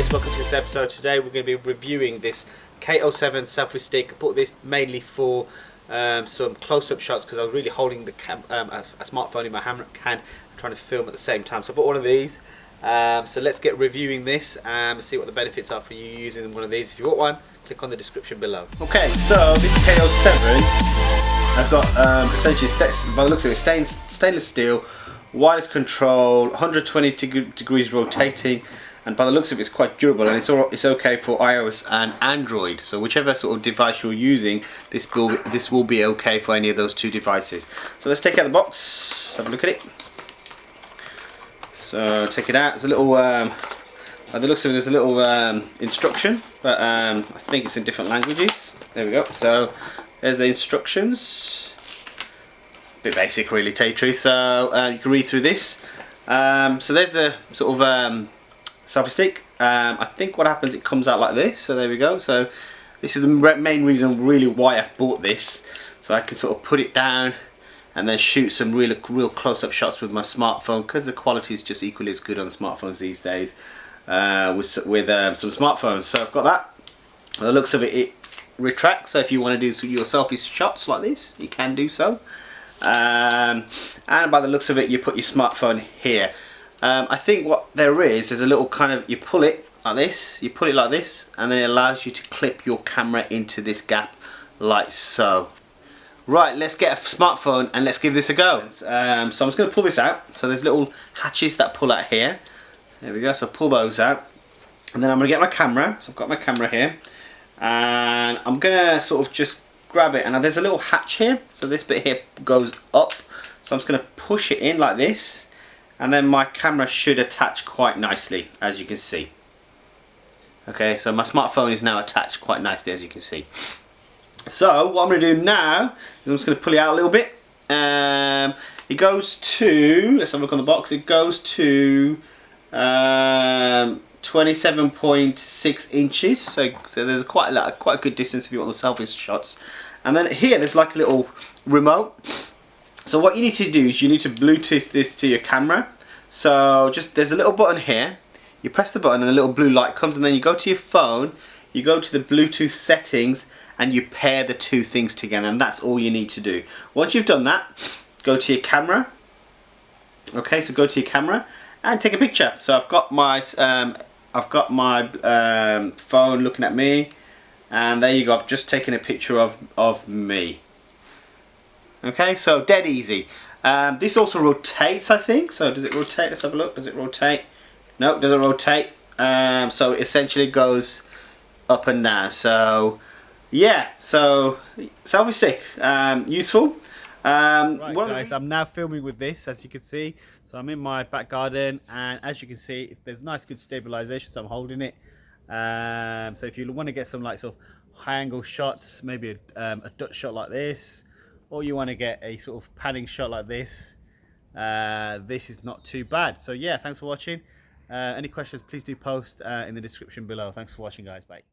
guys, welcome to this episode. Today we're going to be reviewing this K07 Selfi Stick. I bought this mainly for some close-up shots because I was really holding the a smartphone in my hand trying to film at the same time. So I bought one of these. So let's get reviewing this and see what the benefits are for you using one of these. If you want one, click on the description below. Okay, so this K07 has got essentially, by the looks of it, stainless steel, wireless control, 120 degrees rotating, and by the looks of it, it's quite durable, and it's okay for iOS and Android. So whichever sort of device you're using, this will be okay for any of those two devices. So let's take out the box, have a look at it. So take it out. There's a little, by the looks of it, there's a little instruction, but I think it's in different languages. There we go. So there's the instructions. A bit basic, really, to tell you the truth. So you can read through this. So there's the sort of Selfi Stick. I think what happens, it comes out like this. So there we go. So this is the main reason, really, why I've bought this. So I can sort of put it down and then shoot some real close-up shots with my smartphone, because the quality is just equally as good on the smartphones these days with some smartphones. So I've got that. By the looks of it, it retracts, so if you want to do your selfie shots like this, you can do so. And by the looks of it, you put your smartphone here. I think what there is a little kind of, you pull it like this, and then it allows you to clip your camera into this gap like so. Right, let's get a smartphone and let's give this a go. So I'm just going to pull this out. So there's little hatches that pull out here. There we go, so pull those out. And then I'm going to get my camera. So I've got my camera here. And I'm going to sort of just grab it. And there's a little hatch here. So this bit here goes up. So I'm just going to push it in like this. And then my camera should attach quite nicely, as you can see. Okay, so my smartphone is now attached quite nicely, as you can see. So what I'm going to do now is I'm just going to pull it out a little bit. It goes to, let's have a look on the box, it goes to 27.6 inches. So there's quite a good distance if you want the selfie shots. And then here there's like a little remote. So what you need to do is you need to Bluetooth this to your camera. So there's a little button here. You press the button and a little blue light comes, and then you go to your phone, you go to the Bluetooth settings, and you pair the two things together, and that's all you need to do. Once you've done that, go to your camera. Okay, so go to your camera and take a picture. So I've got my phone looking at me, and there you go. I've just taken a picture of me. Okay, so dead easy. This also rotates, I think. So does it rotate? Let's have a look. Does it rotate? No, it doesn't rotate. So it essentially goes up and down. So yeah, so Selfi Stick, useful. Right guys, I'm now filming with this, as you can see. So I'm in my back garden, and as you can see, there's nice good stabilization, so I'm holding it. So if you want to get some like sort of high angle shots, maybe a Dutch shot like this, or you want to get a sort of panning shot like this, this is not too bad. So yeah, thanks for watching. Any questions, please do post in the description below. Thanks for watching, guys. Bye.